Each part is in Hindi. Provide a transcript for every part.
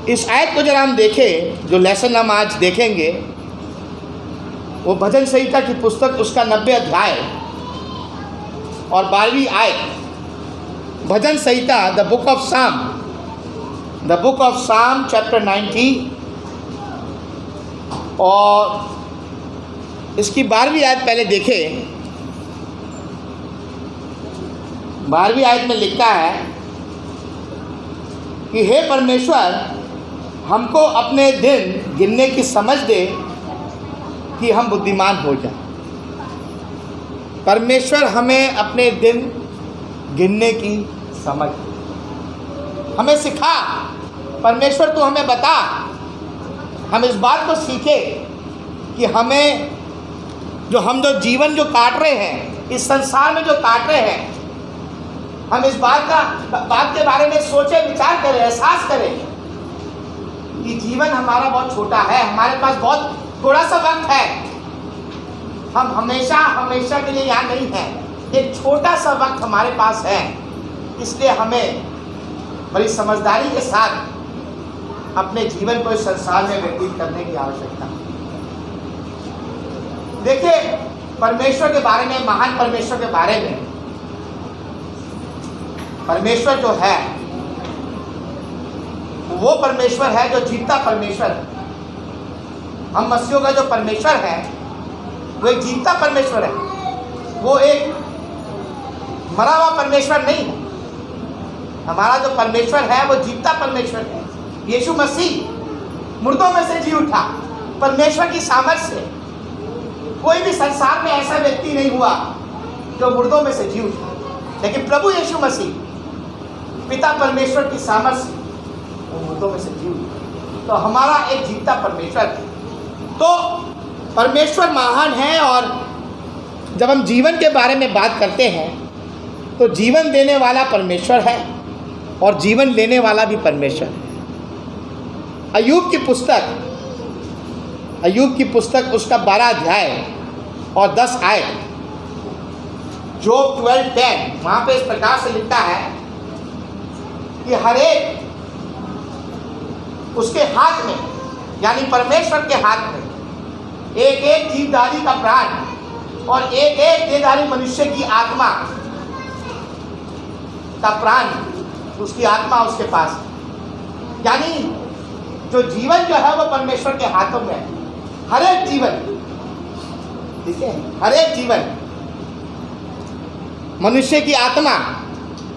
इस आयत को जरा हम देखें, जो लेसन हम आज देखेंगे वो भजन संहिता की पुस्तक उसका 90 अध्याय और 12वीं आयत। भजन संहिता द बुक ऑफ साम चैप्टर 90 और इसकी 12वीं आयत पहले देखें। 12वीं आयत में लिखा है कि हे परमेश्वर, हमको अपने दिन गिनने की समझ दे कि हम बुद्धिमान हो जाएं। परमेश्वर हमें अपने दिन गिनने की समझ दे, हमें सिखा। परमेश्वर तू हमें बता, हम इस बात को सीखे कि हमें हम जो जीवन जो काट रहे हैं, इस संसार में जो काट रहे हैं, हम इस बात के बारे में सोचे, विचार करें, एहसास करें कि जीवन हमारा बहुत छोटा है, हमारे पास बहुत थोड़ा सा वक्त है। हम हमेशा के लिए यहाँ नहीं हैं, एक छोटा सा वक्त हमारे पास है। इसलिए हमें बड़ी समझदारी के साथ अपने जीवन को इस संसार में व्यतीत करने की आवश्यकता है। देखिए, परमेश्वर के बारे में, महान परमेश्वर के बारे में, परमेश्वर जो है वो परमेश्वर है जो जीता परमेश्वर है। हम मसीहों का जो परमेश्वर है वो एक जीता परमेश्वर है, वो एक मरा हुआ परमेश्वर नहीं है। हमारा जो परमेश्वर है वो जीता परमेश्वर है। यीशु मसीह मुर्दों में से जी उठा परमेश्वर की सामर्थ्य से। कोई भी संसार में ऐसा व्यक्ति नहीं हुआ जो मुर्दों में से जी उठा, लेकिन प्रभु यीशु मसीह पिता परमेश्वर की सामर्थ्य से वो मुर्दों में से जी उठा। तो हमारा एक जीता परमेश्वर है। तो परमेश्वर महान है। और जब हम जीवन के बारे में बात करते हैं तो जीवन देने वाला परमेश्वर है और जीवन लेने वाला भी परमेश्वर है। अय्यूब की पुस्तक उसका 12 अध्याय और 10 आयत, जोब 12:10, वहाँ पे इस प्रकार से लिखता है कि हर एक उसके हाथ में, यानी परमेश्वर के हाथ में, एक एक जीवधारी का प्राण और एक एक देहधारी मनुष्य की आत्मा का प्राण, उसकी आत्मा उसके पास। यानी जो जीवन जो है वो परमेश्वर के हाथों में है। हर एक जीवन, ठीक है, हर एक जीवन, मनुष्य की आत्मा,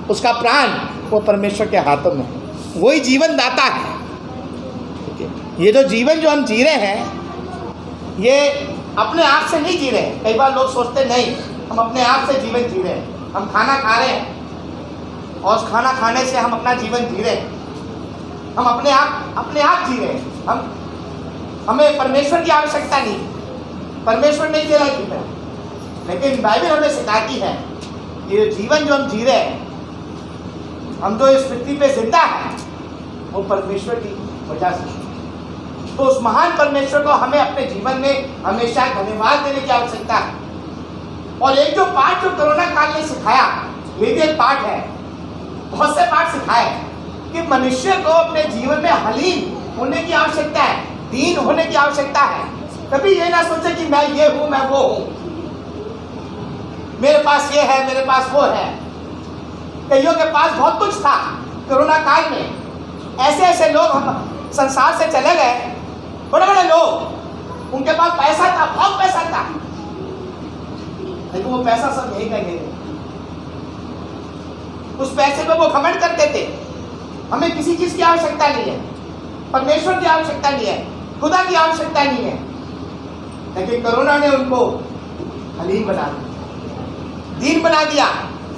उसका प्राण, वो परमेश्वर के हाथों में है। वही जीवन दाता है। ठीक है, ये जो जीवन जो हम जी रहे हैं ये अपने आप से नहीं जी रहे हैं। कई बार लोग सोचते नहीं, हम अपने आप से जीवन जी रहे हैं। हम खाना खा रहे हैं और उस खाना खाने से हम अपना जीवन जी रहे हैं। हम अपने आप जी रहे हैं। हमें परमेश्वर की आवश्यकता नहीं, परमेश्वर नहीं दे रहा जीवन। लेकिन बाइबल हमें सिखाती है ये जीवन जो हम जी रहे हैं, हम जो इस पृथ्वी पे जिंदा है, वो परमेश्वर की वजह से। तो उस महान परमेश्वर को हमें अपने जीवन में हमेशा धन्यवाद देने की आवश्यकता है। और एक जो पाठ जो कोरोना काल ने सिखाया, ये भी एक पाठ है, बहुत से पाठ सिखाए कि मनुष्य को अपने जीवन में हलीम होने की आवश्यकता है, दीन होने की आवश्यकता है। कभी ये ना सोचे कि मैं ये हूं, मैं वो हूं, मेरे पास ये है, मेरे पास वो है। कईयों के पास बहुत कुछ था कोरोना काल में। ऐसे लोग संसार से चले गए, बड़े लोग, उनके पास पैसा था, बहुत पैसा था, लेकिन वो पैसा सब यही कर गए। उस पैसे पे वो घमंड करते थे। हमें किसी चीज की आवश्यकता नहीं है, परमेश्वर की आवश्यकता नहीं है, खुदा की आवश्यकता नहीं है। लेकिन कोरोना ने उनको हलीम बना दिया, दीन बना दिया।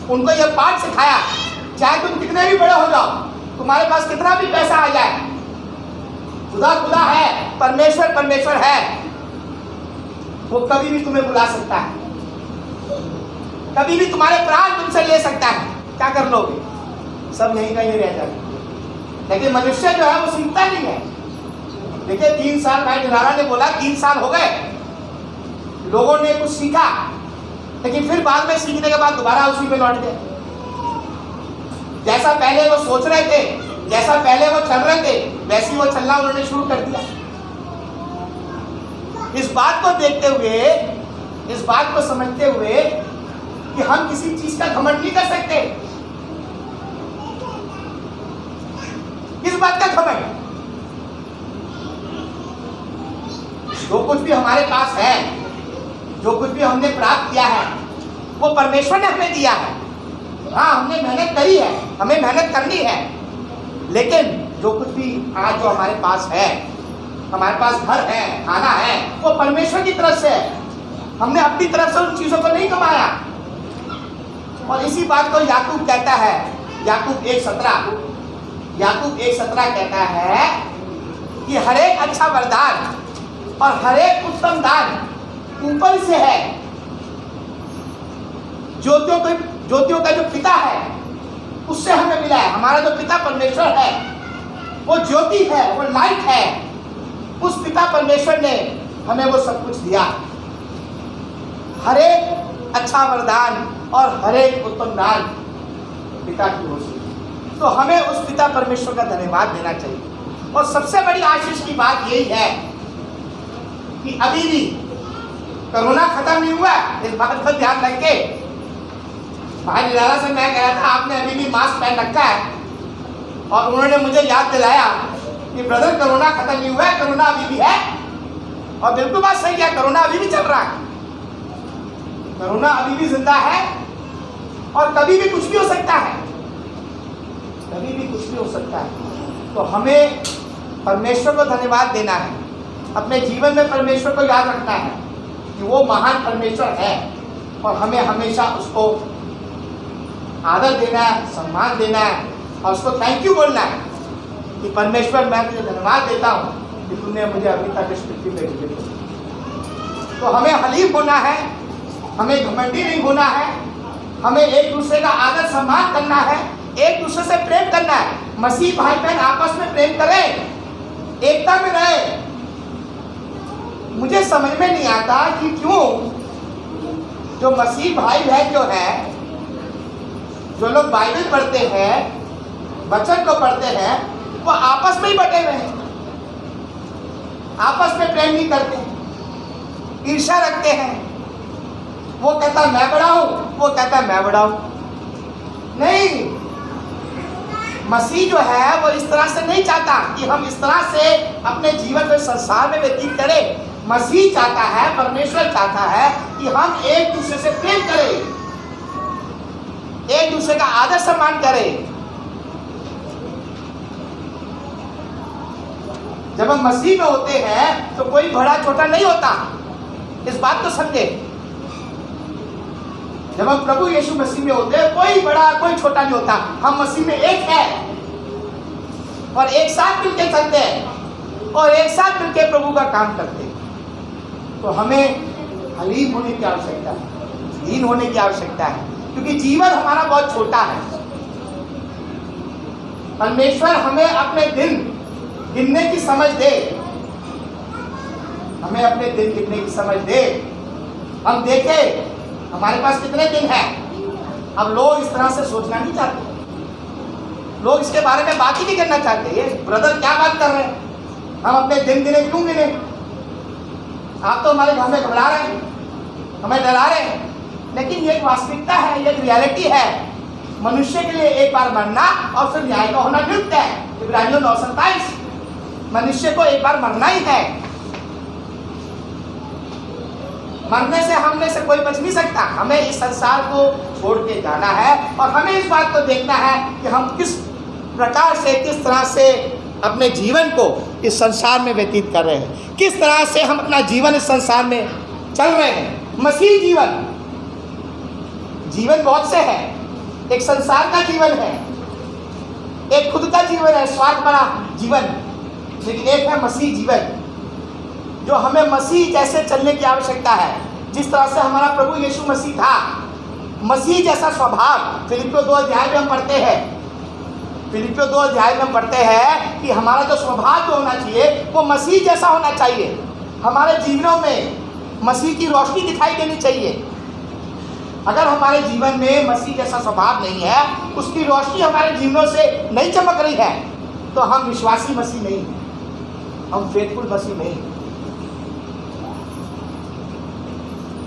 उनको यह पाठ सिखाया, चाहे तुम कितने भी बड़े हो जाओ, तुम्हारे पास कितना भी पैसा आ जाए, खुदा है, परमेश्वर है। वो कभी भी तुम्हें बुला सकता है, कभी भी तुम्हारे प्राण तुमसे ले सकता है। क्या कर लोगे? सब यहीं का ही रह जाएगा। लेकिन मनुष्य जो है वो सीखता नहीं है। देखिए 3 साल, भाई निराला ने बोला 3 साल हो गए, लोगों ने कुछ सीखा, लेकिन फिर बाद में सीखने के बाद दोबारा उसी पे लौट गए। जैसा पहले वो सोच रहे थे जैसा पहले वो चल रहे थे वैसे ही वो चलना उन्होंने शुरू कर दिया। इस बात को देखते हुए, इस बात को समझते हुए कि हम किसी चीज का घमंड नहीं कर सकते। किस बात का घमंड? जो कुछ भी हमारे पास है, जो कुछ भी हमने प्राप्त किया है, वो परमेश्वर ने हमें दिया है। हाँ, हमने मेहनत करी है, हमें मेहनत करनी है, लेकिन जो कुछ भी आज जो हमारे पास है, हमारे पास घर है, खाना है, वो परमेश्वर की तरफ से है। हमने अपनी तरफ से उन चीजों को नहीं कमाया। और इसी बात को याकूब कहता है, याकूब 1:17 कहता है कि हर एक अच्छा वरदान और हर एक उत्तम दान ऊपर से है, ज्योतियों का जो पिता है उससे हमें मिला है। हमारा जो पिता परमेश्वर है वो ज्योति है, वो लाइट है। उस पिता परमेश्वर ने हमें वो सब कुछ दिया, हर एक अच्छा वरदान और हर एक उत्तम दान पिता की ओर से। तो हमें उस पिता परमेश्वर का धन्यवाद देना चाहिए। और सबसे बड़ी आशीष की बात यही है कि अभी भी कोरोना खत्म नहीं हुआ। इस बात पर ध्यान रखे। भाई निराला से मैं कह रहा था आपने अभी भी मास्क पहन रखा है, और उन्होंने मुझे याद दिलाया कि ब्रदर कोरोना खत्म नहीं हुआ है, कोरोना अभी भी है। और बिल्कुल बात सही है, कोरोना अभी भी चल रहा है, कोरोना अभी भी जिंदा है और कभी भी कुछ भी हो सकता है, कभी भी कुछ भी हो सकता है। तो हमें परमेश्वर को धन्यवाद देना है, अपने जीवन में परमेश्वर को याद रखना है कि वो महान परमेश्वर है, और हमें हमेशा उसको आदर देना है, सम्मान देना है, और उसको थैंक यू बोलना है कि परमेश्वर मैं तुझे धन्यवाद देता हूँ कि तूने मुझे अभी तक इस पृथ्वी में भेजा। तो हमें हलीम होना है, हमें घमंडी नहीं होना है, हमें एक दूसरे का आदर सम्मान करना है, एक दूसरे से प्रेम करना है। मसीह भाई बहन आपस में प्रेम करें, एकता में रहे। मुझे समझ में नहीं आता कि क्यों जो मसीह भाई बहन जो है, जो लोग बाइबल पढ़ते हैं, वचन को पढ़ते हैं, वो आपस में ही बटे हुए हैं, आपस में प्रेम नहीं करते, ईर्ष्या रखते हैं। वो कहता मैं बड़ा हूं, वो कहता मैं बड़ा हूं। नहीं, मसीह जो है वो इस तरह से नहीं चाहता कि हम इस तरह से अपने जीवन में संसार में व्यतीत करें। मसीह चाहता है, परमेश्वर चाहता है कि हम एक दूसरे से प्रेम करें, एक दूसरे का आदर सम्मान करें। जब हम मसीह में होते हैं तो कोई बड़ा छोटा नहीं होता, इस बात को समझे। जब हम प्रभु यीशु मसीह में होते हैं, कोई बड़ा कोई छोटा नहीं होता। हम मसीह में एक है और एक साथ मिलकर चलते हैं और एक साथ मिलकर प्रभु का काम करते हैं। तो हमें हलीम होने की आवश्यकता है, दीन होने की आवश्यकता है, क्योंकि जीवन हमारा बहुत छोटा है। परमेश्वर हमें अपने दिन गिनने की समझ दे, हमें अपने दिन गिनने की समझ दे। हम देखें हमारे पास कितने दिन हैं। अब लोग इस तरह से सोचना नहीं चाहते, लोग इसके बारे में बात ही नहीं करना चाहते। ये ब्रदर क्या बात कर रहे हैं, हम अपने दिन गिने क्यों गिने? आप तो हमारे घर में घबरा रहे हैं, हमें डरा रहे हैं। लेकिन ये एक वास्तविकता है, ये एक रियलिटी है। मनुष्य के लिए एक बार मरना और फिर न्याय का होना नियुक्त है। इब्रानियों 9:27, मनुष्य को एक बार मरना ही है। मरने से हम में से कोई बच नहीं सकता। हमें इस संसार को छोड़ के जाना है और हमें इस बात को देखना है कि हम किस प्रकार से, किस तरह से अपने जीवन को इस संसार में व्यतीत कर रहे हैं, किस तरह से हम अपना जीवन इस संसार में चल रहे हैं। मसीह जीवन बहुत से है। एक संसार का जीवन है, एक खुद का जीवन है, स्वार्थ भरा जीवन, लेकिन एक है मसीह जीवन, जो हमें मसीह जैसे चलने की आवश्यकता है। जिस तरह से हमारा प्रभु यीशु मसीह था, मसीह जैसा स्वभाव। फिलिपियों 2 अध्याय में हम पढ़ते हैं, फिलिपियों 2 अध्याय में हम पढ़ते हैं कि हमारा जो स्वभाव जो होना चाहिए वो मसीह जैसा होना चाहिए। हमारे जीवनों में मसीह की रोशनी दिखाई देनी चाहिए। अगर हमारे जीवन में मसीह जैसा स्वभाव नहीं है, उसकी रोशनी हमारे जीवनों से नहीं चमक रही है, तो हम विश्वासी मसीह नहीं हैं, हम फेथफुल मसीह नहीं हैं।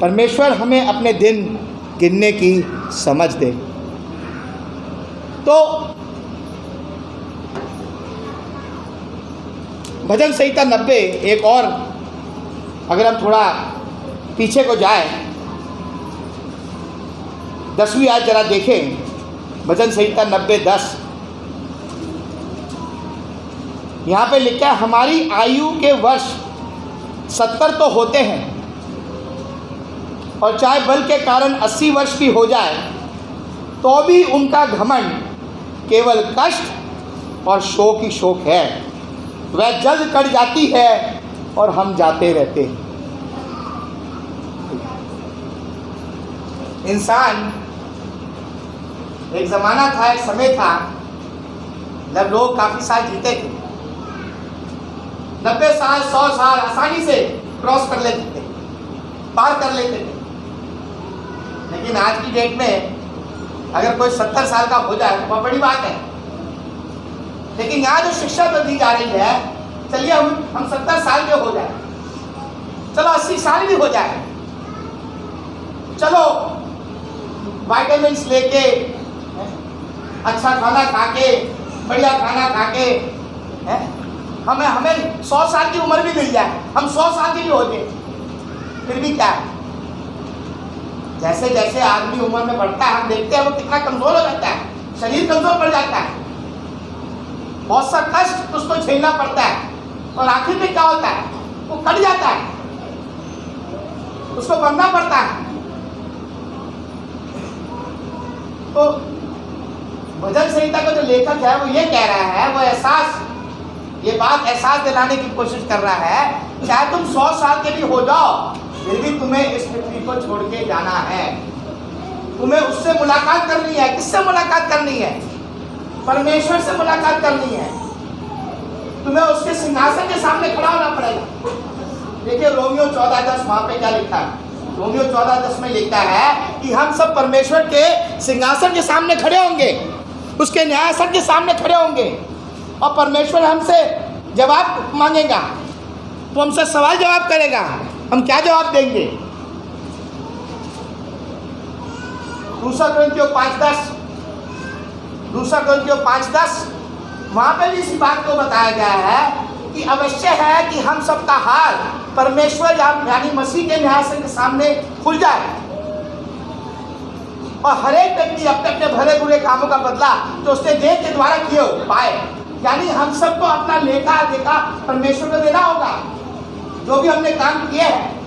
परमेश्वर हमें अपने दिन गिनने की समझ दे। तो भजन संहिता 90, एक और अगर हम थोड़ा पीछे को जाए, 10वीं आयत जरा देखें, भजन संहिता 90:10। यहाँ पे लिखा है, हमारी आयु के वर्ष 70 तो होते हैं, और चाहे बल के कारण 80 वर्ष भी हो जाए तो भी उनका घमंड केवल कष्ट और शोक ही शोक है। वह जल्द कट जाती है और हम जाते रहते हैं। इंसान, एक ज़माना था, एक समय था जब लोग काफ़ी साल जीते थे, 90 साल 100 साल आसानी से क्रॉस कर लेते थे, पार कर लेते थे। लेकिन आज की डेट में अगर कोई 70 साल का हो जाए तो बहुत बड़ी बात है। लेकिन यहाँ जो शिक्षा तो दी जा रही है, चलिए हम 70 साल के हो जाए, चलो 80 साल भी हो जाए, चलो विटामिन्स लेके, अच्छा खाना खा के, बढ़िया खाना खा के, हमें 100 साल की उम्र भी मिल जाए, हम 100 साल के भी हो जाए, फिर भी क्या है, जैसे जैसे आदमी उम्र में बढ़ता है हम देखते हैं वो कितना कमज़ोर हो जाता है, शरीर कमज़ोर पड़ जाता है, बहुत सा कष्ट उसको झेलना पड़ता है, और आखिर में क्या होता है, वो कट जाता है, उसको बनना पड़ता है। तो भजन संहिता का जो लेखक है वो ये कह रहा है, वो ये बात एहसास दिलाने की कोशिश कर रहा है, चाहे तुम 100 साल के भी हो जाओ फिर भी तुम्हें इस पृथ्वी को छोड़ के जाना है, तुम्हें उससे मुलाकात करनी है। किससे मुलाकात करनी है? परमेश्वर से मुलाकात करनी है। तुम्हें उसके सिंहासन के सामने खड़ा होना पड़ेगा। देखिए रोमियो 14:10 वहां पे क्या लिखा है, रोमियो 14:10 में लिखा है कि हम सब परमेश्वर के सिंहासन के सामने खड़े होंगे, उसके न्यायासन के सामने खड़े होंगे, और परमेश्वर हमसे जवाब मांगेगा, तो हमसे सवाल जवाब करेगा, हम क्या जवाब देंगे? 2 कोरिन्थियों 5:10 वहाँ पे भी इसी बात को बताया गया है कि अवश्य है कि हम सबका हाल परमेश्वर यानी मसीह के न्यायासन के सामने खुल जाए, और हर एक व्यक्ति अपने अपने भले बुरे कामों का बदला जो उसने देह के द्वारा किए हो पाए। यानी हम सबको अपना लेखा देखा परमेश्वर को देना होगा, जो भी हमने काम किए हैं